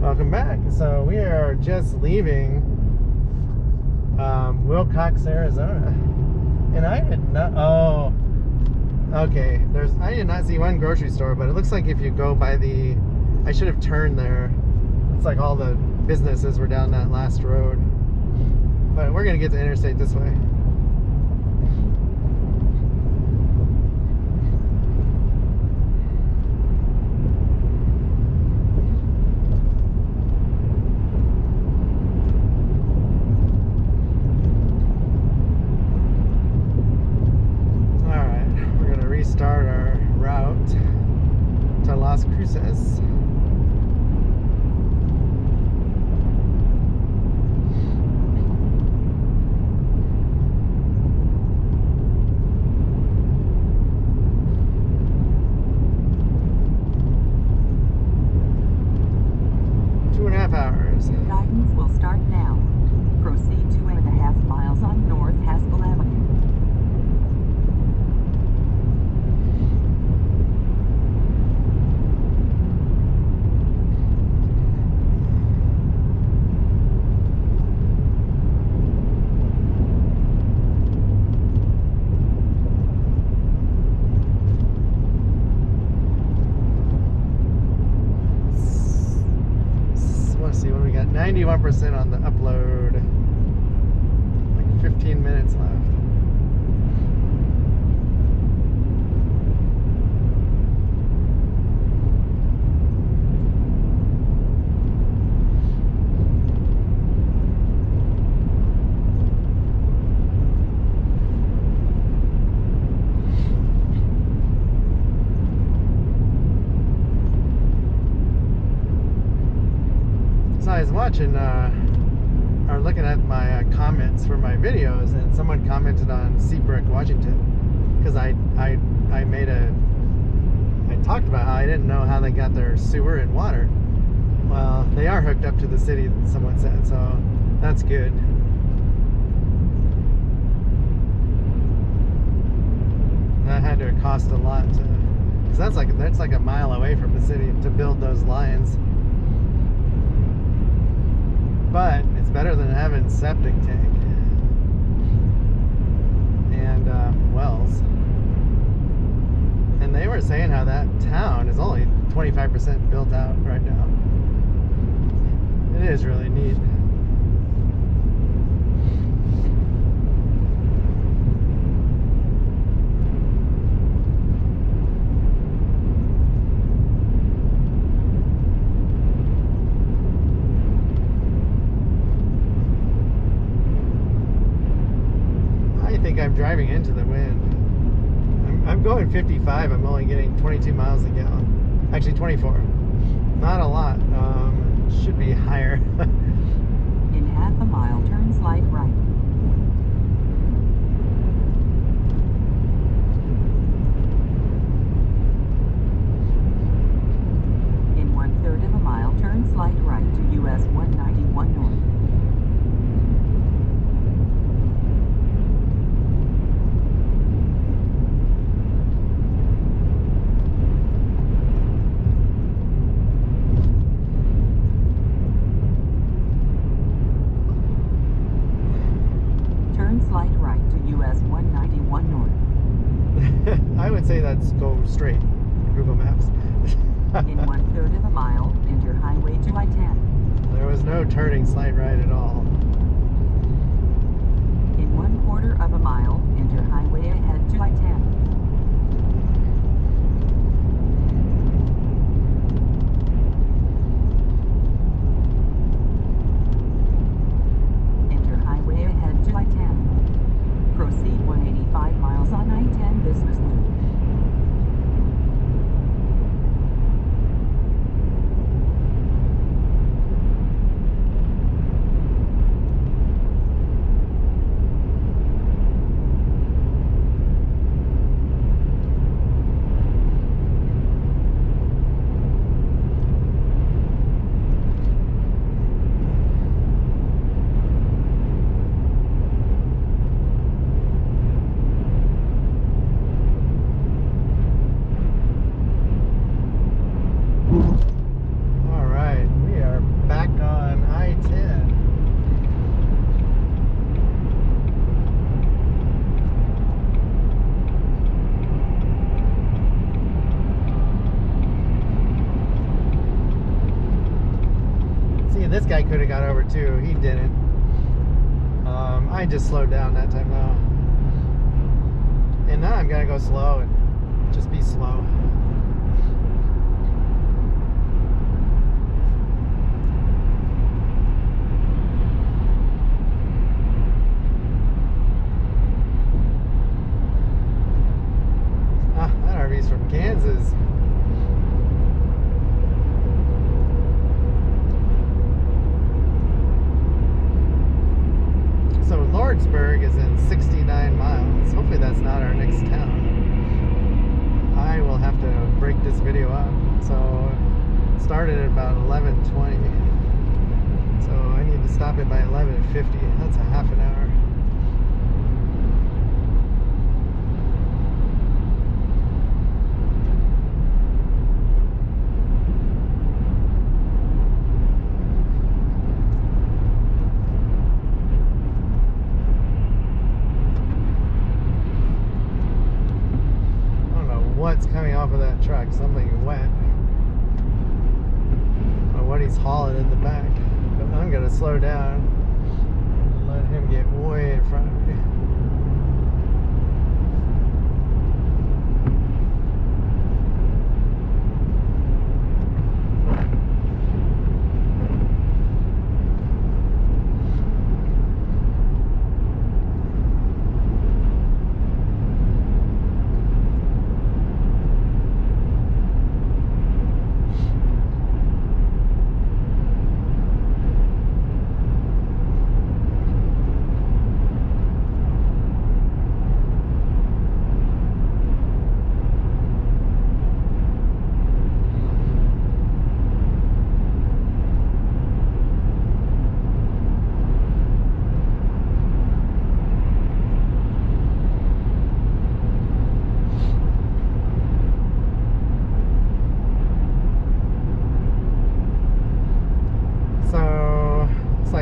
Welcome back. So we are just leaving Wilcox, Arizona, and I did not. Oh, okay. I did not see one grocery store, but it looks like if you go by the, I should have turned there. It's like all the businesses were down that last road, but we're gonna get to interstate this way. Start our route to Las Cruces. Two and a half hours. Guidance will start now. Proceed 2.5 miles on North Haskell Avenue. Let's see what we got. 91% on the upload. Like 15 minutes left. I was watching or looking at my comments for my videos, and someone commented on Seabrook, Washington, because I talked about how I didn't know how they got their sewer and water. Well, they are hooked up to the city, someone said, so that's good. That had to cost a lot to, because that's like a mile away from the city to build those lines. But it's better than having septic tank and wells. And they were saying how that town is only 25% built out right now. It is really neat. I'm driving into the wind. I'm going 55. I'm only getting 22 miles a gallon. Actually 24. Not a lot. Should be higher. In half a mile, turn slight right. In 1/3 of a mile, turn slight right to US 191 North. Slight right to US 191 North. I would say that's go straight. Google Maps. In 1/3 of a mile, enter Highway to I-10. There was no turning slight right at all. In 1/4 of a mile, enter highway ahead to I-10. Enter highway ahead to I-10. Proceed 185 miles on I-10 Business Loop. this guy could have got over too. He didn't. I just slowed down that time though. And now I'm gonna go slow and just be slow. Ah, that RV's from Kansas. So Lordsburg is in 69 miles. Hopefully that's not our next town. I will have to break this video up. So it started at about 11:20. So I need to stop it by 11:50. That's a half an hour. What's coming off of that truck? Something wet. I don't know what he's hauling in the back. But I'm gonna slow down and let him get way in front of me.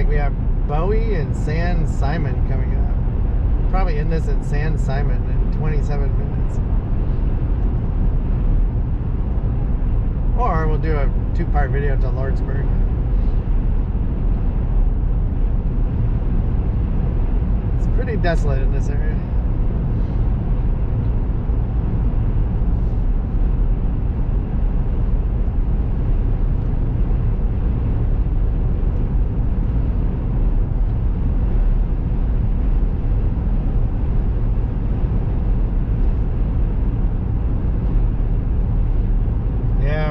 We have Bowie and San Simon coming up. Probably end this in San Simon in 27 minutes. Or we'll do a 2-part video to Lordsburg. It's pretty desolate in this area.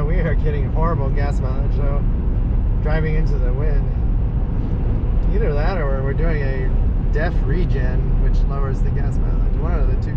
We are getting horrible gas mileage, so driving into the wind. Either that or we're doing a def regen, which lowers the gas mileage. One of the two.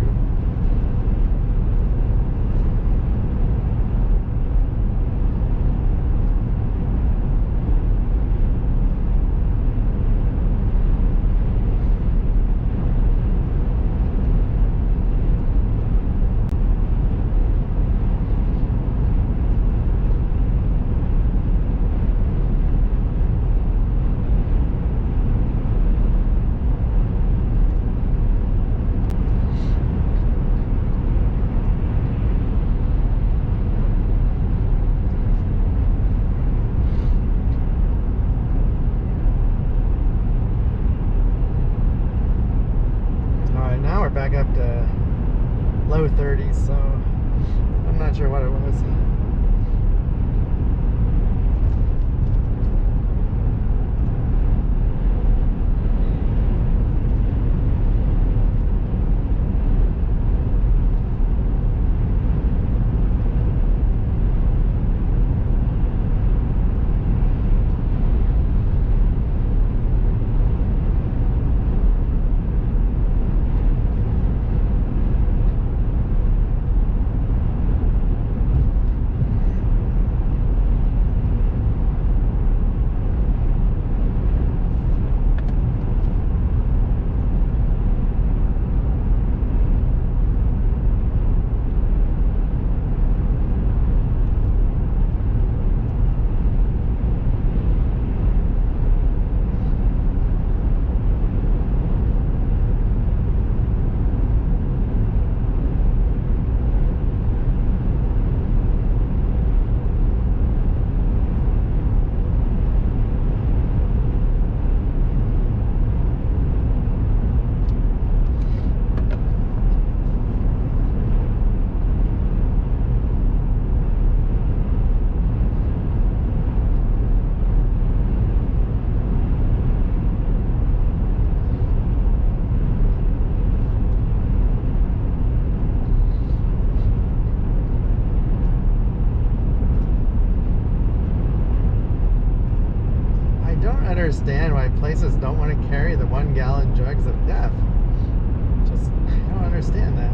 Back up to low 30s, so I'm not sure what it was. understand why places don't want to carry the 1 gallon jugs of DEF. Just, I don't understand that.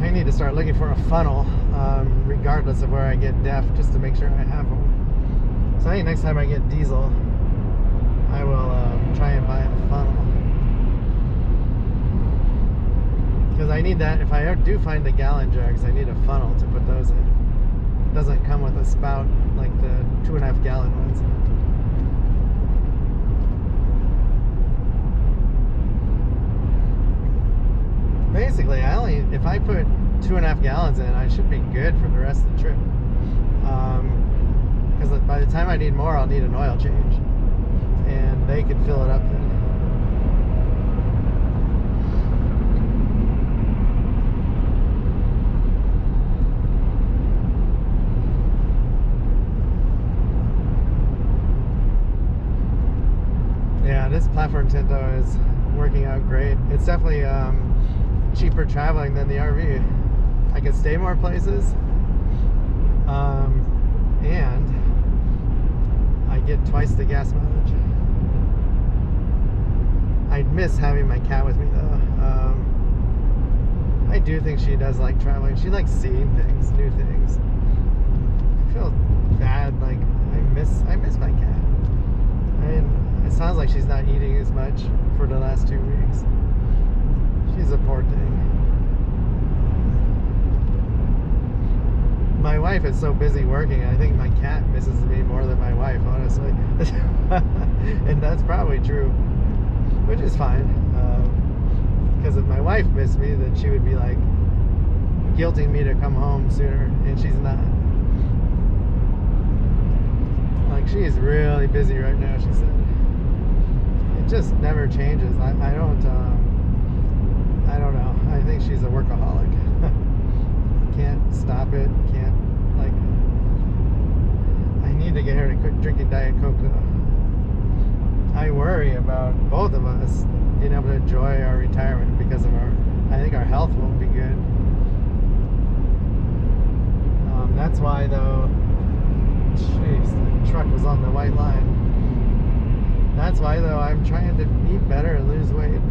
I need to start looking for a funnel, regardless of where I get DEF, just to make sure I have one. So I think next time I get diesel, I will try and buy a funnel. Because I need that, if I do find the gallon jugs, I need a funnel to put those in. It doesn't come with a spout like the 2.5 gallon ones. Basically, if I put 2.5 gallons in, I should be good for the rest of the trip. Because by the time I need more, I'll need an oil change. And they could fill it up then. Yeah, this platform tent though is working out great. It's definitely cheaper traveling than the RV. I can stay more places, and I get twice the gas mileage. I'd miss having my cat with me though. I do think she does like traveling. She likes seeing things, new things. I feel bad, like I miss my cat. It sounds like she's not eating as much for the last 2 weeks. She's a poor thing. My wife is so busy working, I think my cat misses me more than my wife, honestly. And that's probably true, which is fine. Because if my wife missed me, then she would be like guilting me to come home sooner, and she's not. Like, she is really busy right now, she said. It just never changes. I don't know. I think she's a workaholic. Can't stop it. Can't, like, I need to get her to quit drinking Diet Coke though. I worry about both of us being able to enjoy our retirement because of I think our health won't be good. That's why though, jeez, the truck was on the white line. That's why though I'm trying to eat better and lose weight.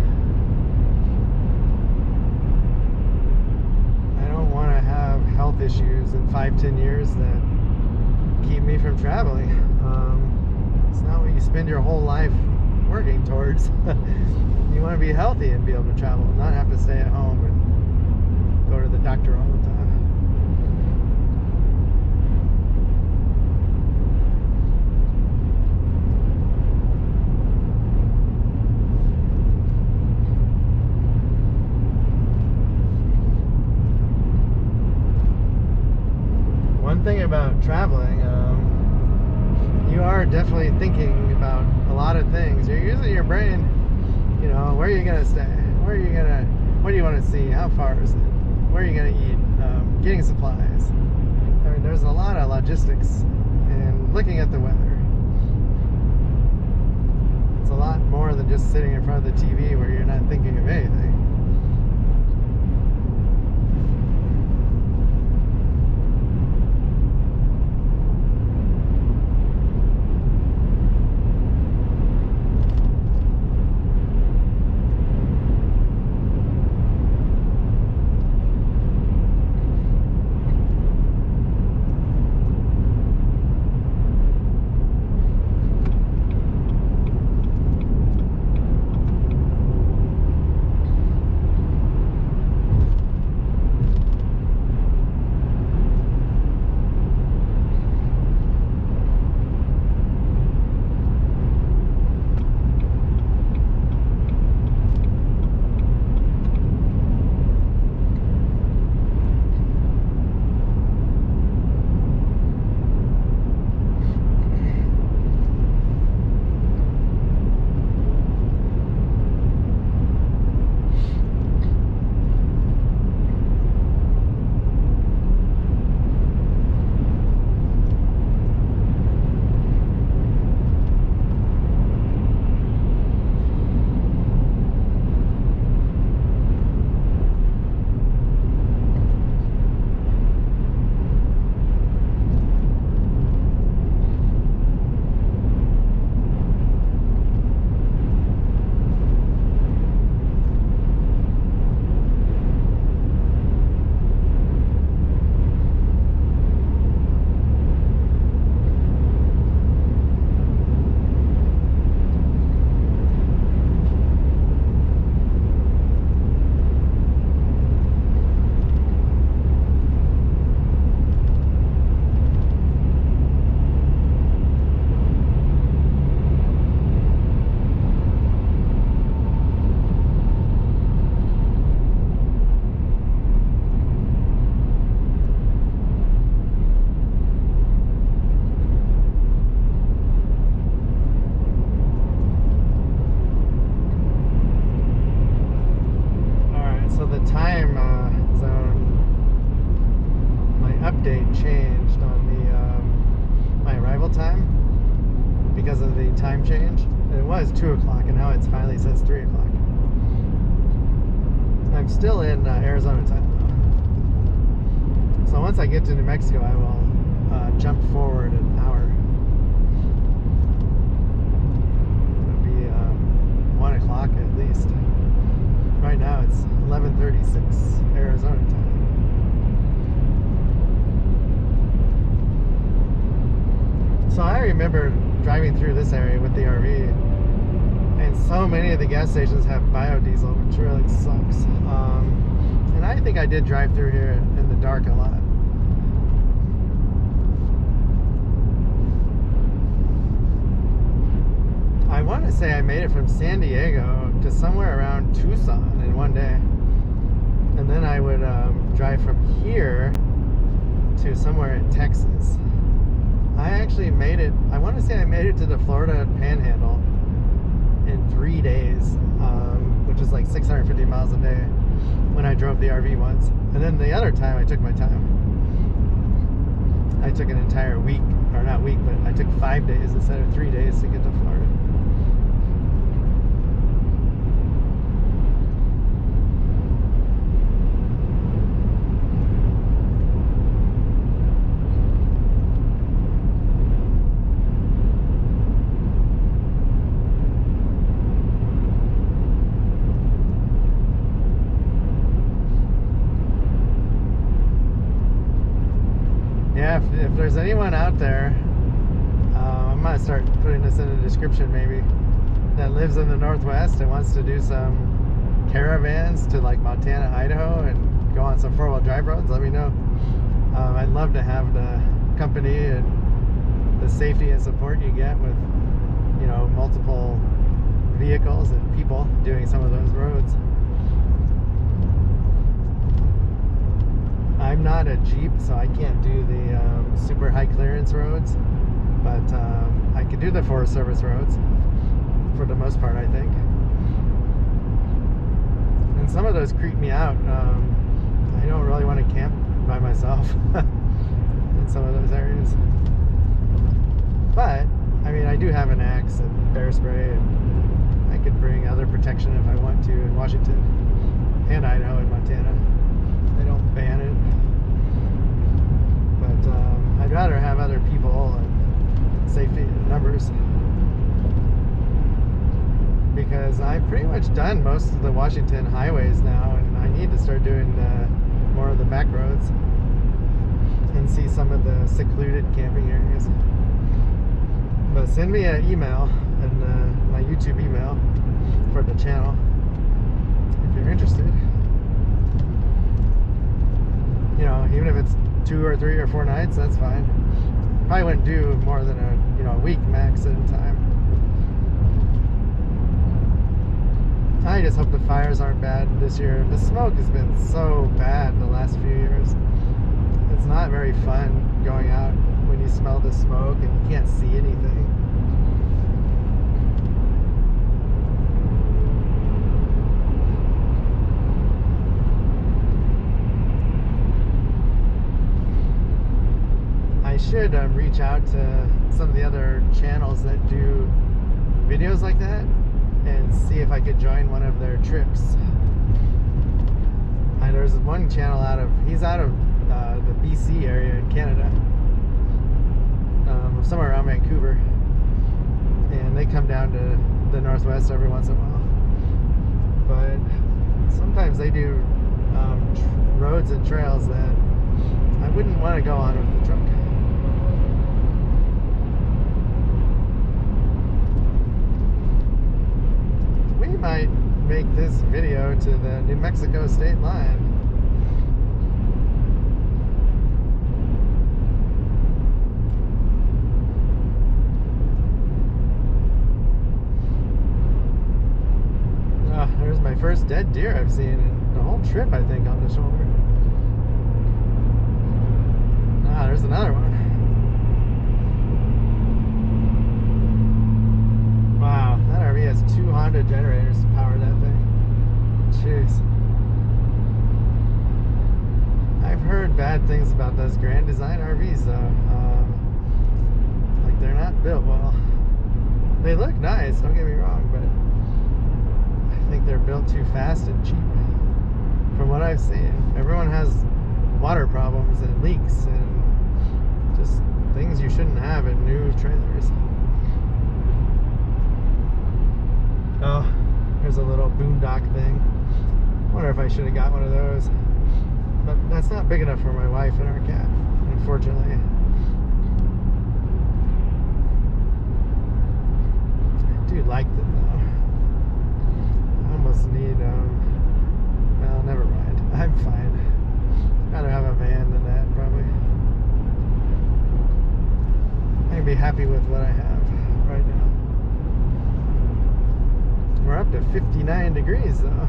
I don't want to have health issues in 5-10 years that keep me from traveling. It's not what you spend your whole life working towards. You want to be healthy and be able to travel, not have to stay at home and go to the doctor all the time. One thing about traveling, you are definitely thinking about a lot of things. You're using your brain, you know, where are you going to stay? What do you want to see? How far is it? Where are you going to eat? Getting supplies. I mean, there's a lot of logistics and looking at the weather. It's a lot more than just sitting in front of the TV where you're not thinking of anything. changed on the my arrival time because of the time change. It was 2 o'clock, and now it's finally says 3 o'clock. I'm still in Arizona time though. So once I get to New Mexico, I will jump forward an hour. It'll be 1 o'clock at least. Right now it's 11:36 Arizona time. So I remember driving through this area with the RV, and so many of the gas stations have biodiesel, which really sucks. And I think I did drive through here in the dark a lot. I want to say I made it from San Diego to somewhere around Tucson in one day, and then I would drive from here to somewhere in Texas. I actually made it, I want to say I made it to the Florida Panhandle in 3 days, which is like 650 miles a day when I drove the RV once. And then the other time I took my time. I took an entire week, or not week, but I took 5 days instead of 3 days to get to Florida. Yeah, if there's anyone out there, I'm gonna start putting this in the description maybe, that lives in the Northwest and wants to do some caravans to like Montana, Idaho, and go on some 4-wheel drive roads, let me know. I'd love to have the company and the safety and support you get with, you know, multiple vehicles and people doing some of those roads. I'm not a Jeep, so I can't do the super high clearance roads, but I can do the Forest Service roads for the most part, I think. And some of those creep me out. I don't really want to camp by myself in some of those areas. But, I mean, I do have an axe and bear spray, and I could bring other protection if I want to in Washington and Idaho and Montana. They don't ban it, but I'd rather have other people and safety numbers, because I've pretty much done most of the Washington highways now, and I need to start doing more of the back roads and see some of the secluded camping areas. But send me an email and my YouTube email for the channel if you're interested. You know, even if it's 2 or 3 or 4 nights, that's fine. Probably wouldn't do more than a week max at a time. I just hope the fires aren't bad this year. The smoke has been so bad the last few years. It's not very fun going out when you smell the smoke and you can't see anything. I should reach out to some of the other channels that do videos like that and see if I could join one of their trips. There's one channel he's out of the BC area in Canada, somewhere around Vancouver, and they come down to the Northwest every once in a while. But sometimes they do roads and trails that I wouldn't want to go on with the truck. We might make this video to the New Mexico state line. There's my first dead deer I've seen in the whole trip, I think, on the shoulder. There's another one. Wow, that RV has 2 Honda generators to power that thing. Jeez. I've heard bad things about those Grand Design RVs though. Like they're not built well. They look nice, don't get me wrong, but I think they're built too fast and cheap. From what I've seen, everyone has water problems and leaks and just things you shouldn't have in new trailers. Oh, here's a little boondock thing. I wonder if I should have got one of those. But that's not big enough for my wife and our cat, unfortunately. I do like them though. I almost need, well, never mind. I'm fine. Rather have a van than that, probably. I can be happy with what I have right now. We're up to 59 degrees though.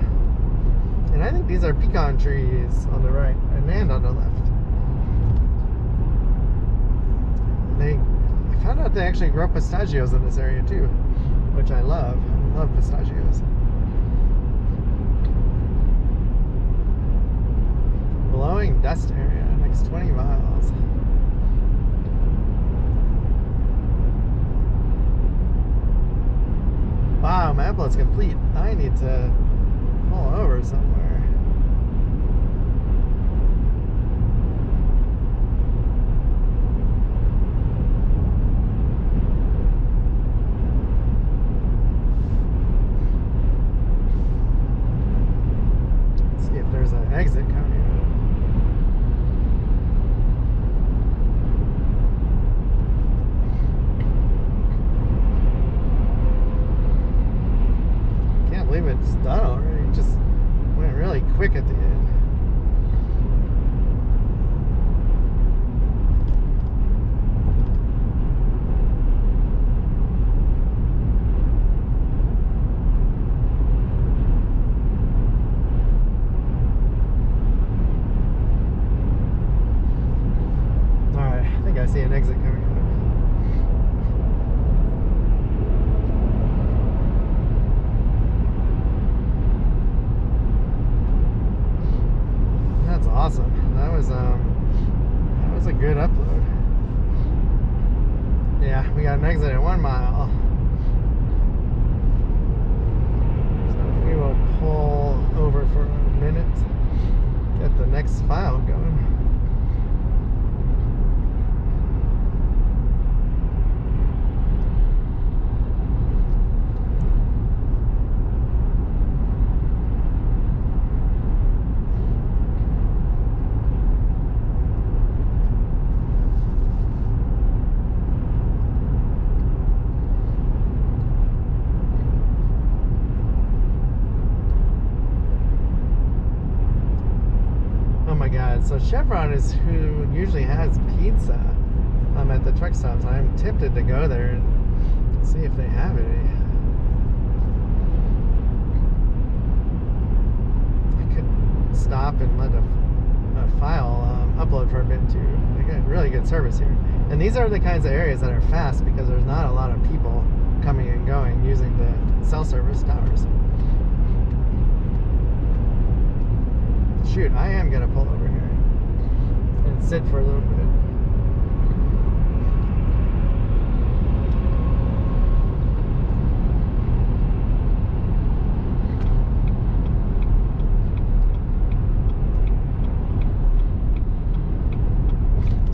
And I think these are pecan trees on the right and on the left. I found out they actually grow pistachios in this area too, which I love. I love pistachios. Blowing dust area, next 20 miles. Wow, my upload's complete. I need to pull over somewhere. Let's see if there's an exit coming out. Can't believe it's done already. It just went really quick at the end. Alright, I think I see an exit coming out. That's awesome. That was a good upload. Yeah, we got an exit at 1 mile. So we will pull over for a minute, get the next file going. So Chevron is who usually has pizza at the truck stops. I'm tempted to go there and see if they have any. I could stop and let a file upload for a bit too. They got really good service here. And these are the kinds of areas that are fast because there's not a lot of people coming and going using the cell service towers. Shoot, I am gonna pull over here and sit for a little bit.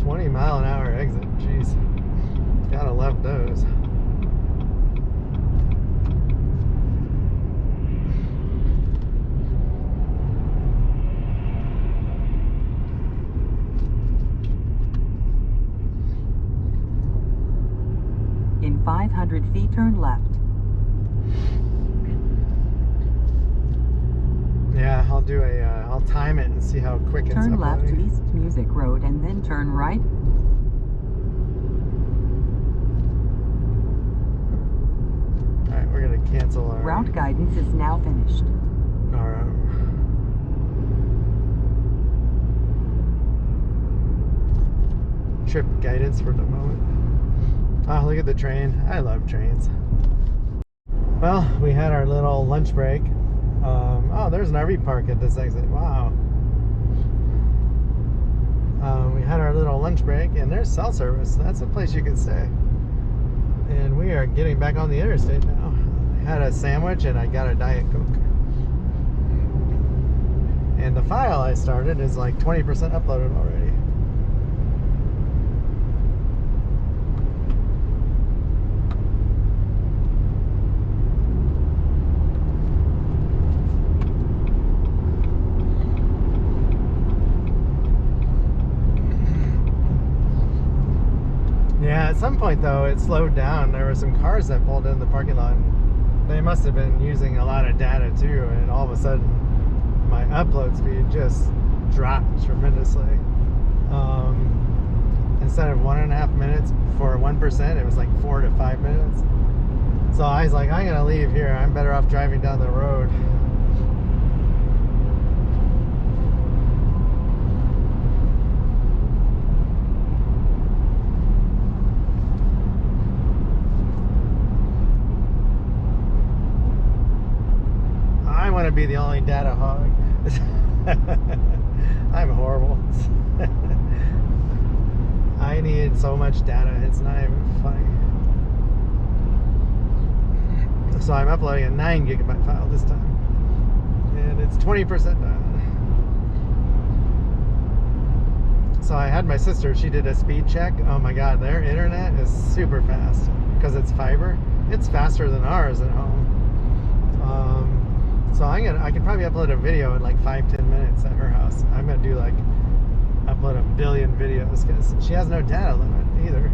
.20-mile-an-hour exit, jeez. Gotta love those. In 500 feet, turn left. Yeah, I'll do I'll time it and see how quick it's Turn left uploading. to East Music Road and then turn right. Alright, we're gonna cancel our Route guidance is now finished. our trip guidance for the moment. Oh, look at the train. I love trains. Well, we had our little lunch break. Oh, there's an RV park at this exit. Wow. We had our little lunch break, and there's cell service. That's a place you can stay. And we are getting back on the interstate now. I had a sandwich and I got a Diet Coke. And the file I started is like 20% uploaded already. Yeah, at some point though, it slowed down. There were some cars that pulled in the parking lot. They must have been using a lot of data too, and all of a sudden, my upload speed just dropped tremendously. Instead of 1.5 minutes for 1%, it was like 4 to 5 minutes. So I was like, I'm gonna leave here. I'm better off driving down the road. I want to be the only data hog. I'm horrible. I need so much data, it's not even funny. So I'm uploading a 9 gigabyte file this time, and it's 20% done. So I had my sister, she did a speed check. Oh my god, their internet is super fast because it's fiber. It's faster than ours at home. So I could probably upload a video in like 5-10 minutes at her house. I'm gonna do like upload 1 billion videos because she has no data limit either.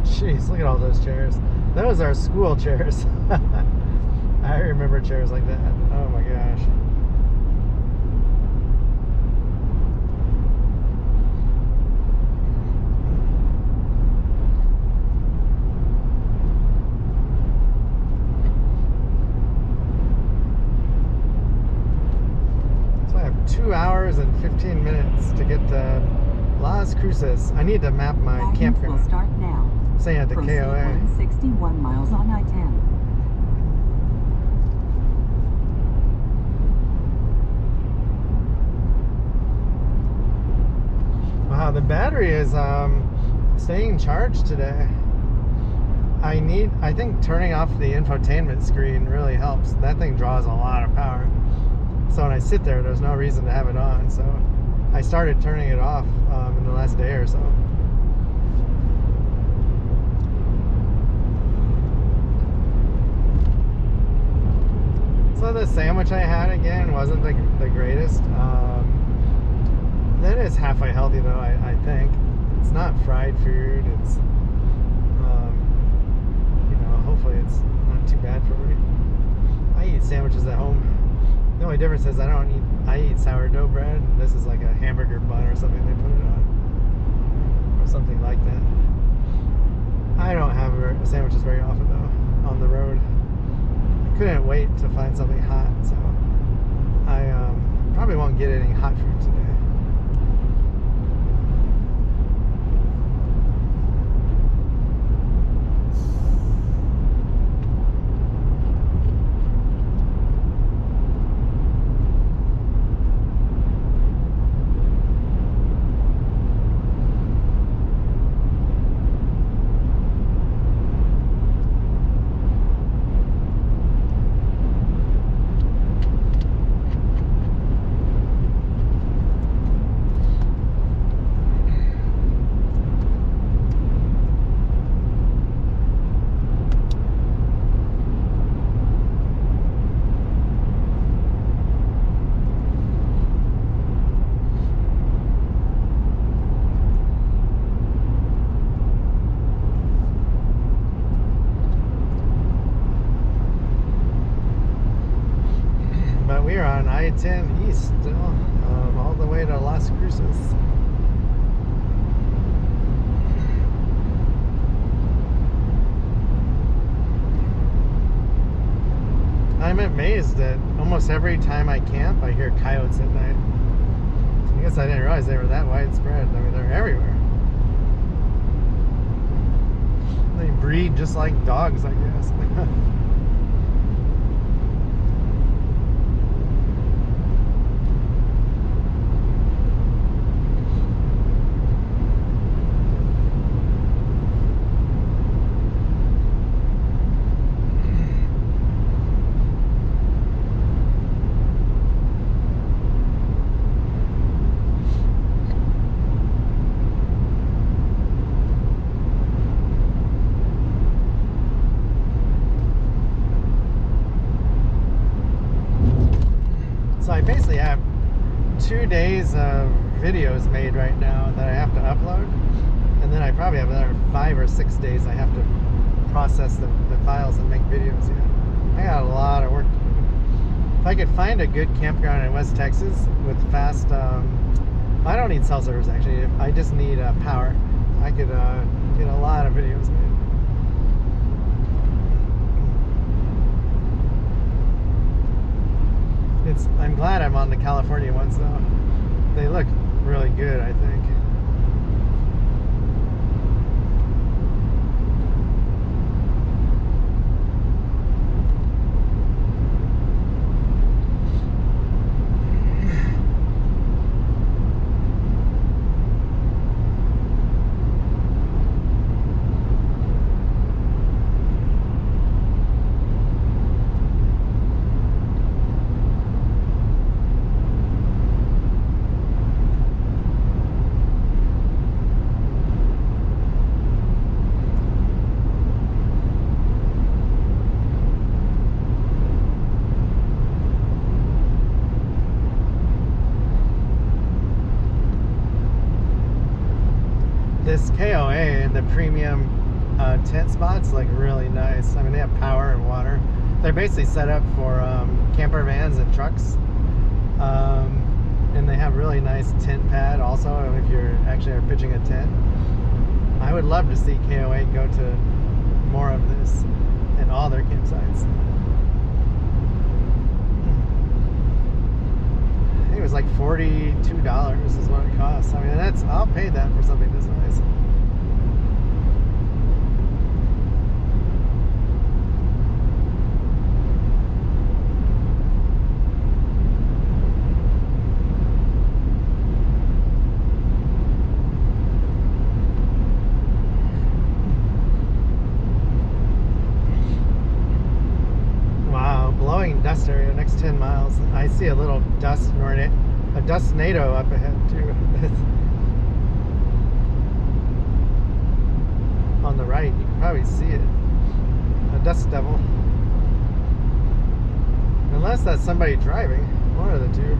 Jeez, look at all those chairs. Those are school chairs. I remember chairs like that. Oh my gosh. So I have 2 hours and 15 minutes to get to Las Cruces. I need to map my campground. Will start now. Saying at the Proceed KOA. 161 miles on I-10. Wow, the battery is staying charged today. I think turning off the infotainment screen really helps. That thing draws a lot of power. So when I sit there, there's no reason to have it on. So I started turning it off in the last day or so. So the sandwich I had again wasn't the greatest. That is halfway healthy though, I think. It's not fried food. It's, you know, hopefully it's not too bad for me. I eat sandwiches at home. The only difference is I eat sourdough bread. This is like a hamburger bun or something they put it on. Or something like that. I don't have sandwiches very often though, on the road. Couldn't wait to find something hot, so I probably won't get any hot food today. We're on I-10 East still, all the way to Las Cruces. I'm amazed that almost every time I camp, I hear coyotes at night. guess I didn't realize they were that widespread. I mean, they're everywhere. They breed just like dogs, I guess. So I basically have 2 days of videos made right now that I have to upload, and then I probably have another 5 or 6 days I have to process the files and make videos yet. I got a lot of work to do. If I could find a good campground in West Texas with fast, I don't need cell service actually, I just need power. I could get a lot of videos made. I'm glad I'm on the California ones though. They look really good, I think. This KOA and the premium tent spots look really nice. I mean, they have power and water. They're basically set up for camper vans and trucks. And they have really nice tent pad also if you're actually pitching a tent. I would love to see KOA go to more of this in all their campsites. I think it was like $42 is what it costs. I mean, I'll pay that for something this nice. Dust area next 10 miles. I see a little dust tornado up ahead too. On the right, you can probably see it. A dust devil. Unless that's somebody driving. One of the two.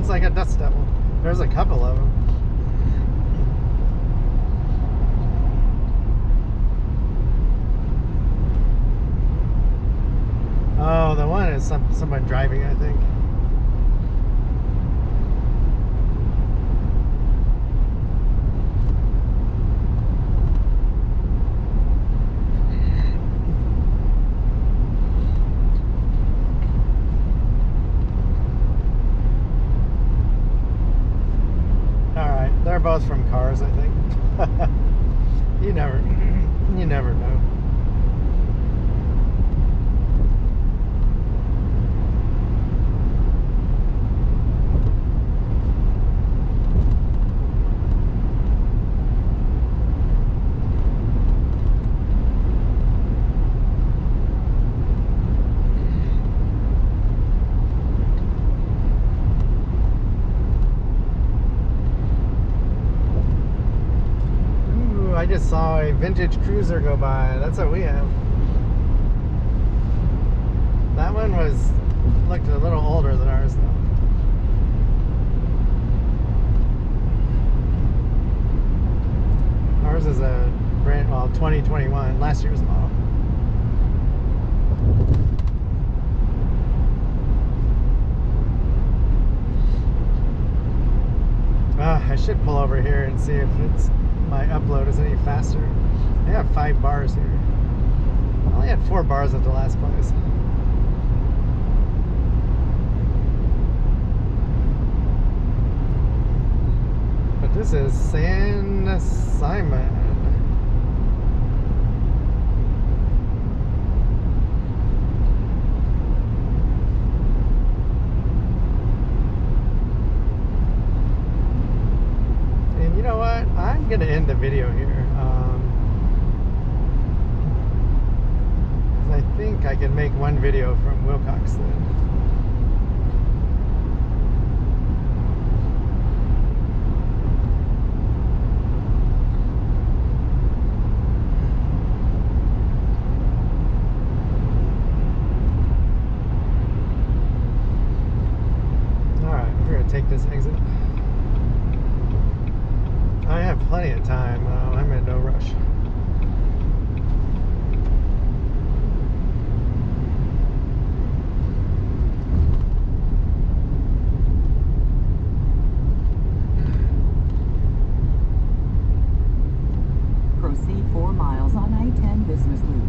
Like a dust devil. There's a couple of them. Oh, the one is someone driving, I think. They're both from cars, I think. You never know. I just saw a vintage cruiser go by. That's what we have. That one looked a little older than ours though. 2021, last year's model. I should pull over here and see if my upload is any faster. I have 5 bars here. I only had 4 bars at the last place. But this is San Simon. You know what? I'm going to end the video here. I think I can make one video from Wilcox then. Alright, we're going to take this exit. I have plenty of time. I'm in no rush. Proceed 4 miles on I-10 Business Loop.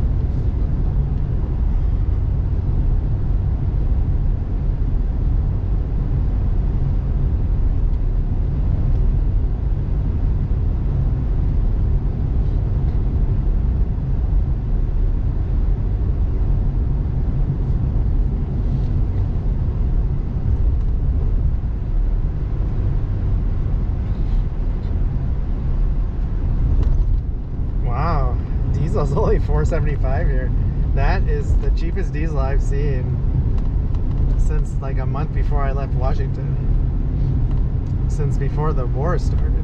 Diesel's only $4.75 here. That is the cheapest diesel I've seen since like a month before I left Washington. Since before the war started.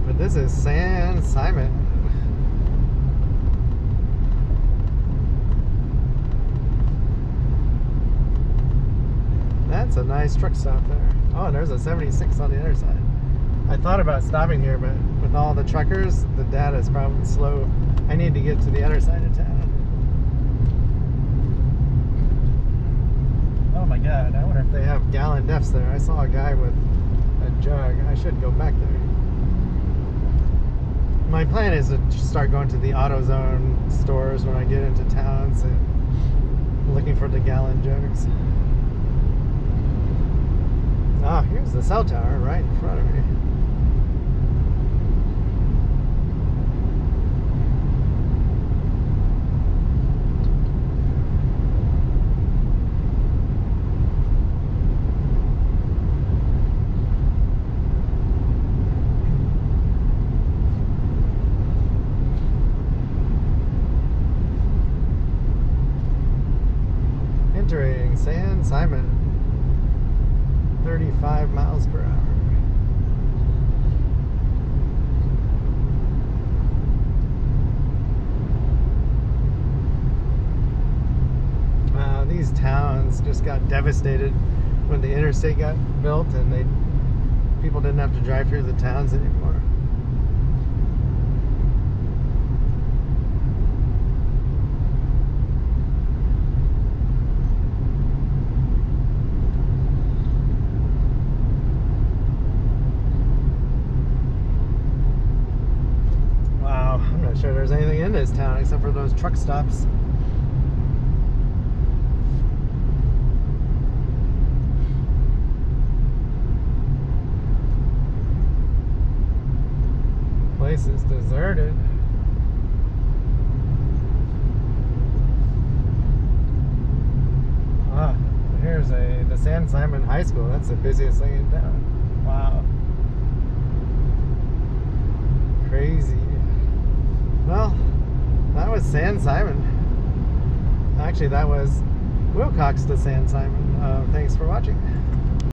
But this is San Simon. That's a nice truck stop there. Oh, and there's a 76 on the other side. I thought about stopping here, but with all the truckers, the data is probably slow. I need to get to the other side of town. Oh my god, I wonder if they have gallon defs there. I saw a guy with a jug. I should go back there. My plan is to start going to the AutoZone stores when I get into towns and looking for the gallon jugs. Ah, here's the cell tower right in front of me. Entering San Simon. 35 miles per hour. Wow, these towns just got devastated when the interstate got built and people didn't have to drive through the towns anymore. Sure there's anything in this town except for those truck stops. Place is deserted. Ah, here's the San Simon High School. That's the busiest thing in town. Wow. Crazy. Well, that was San Simon. Actually, that was Wilcox to San Simon. Thanks for watching.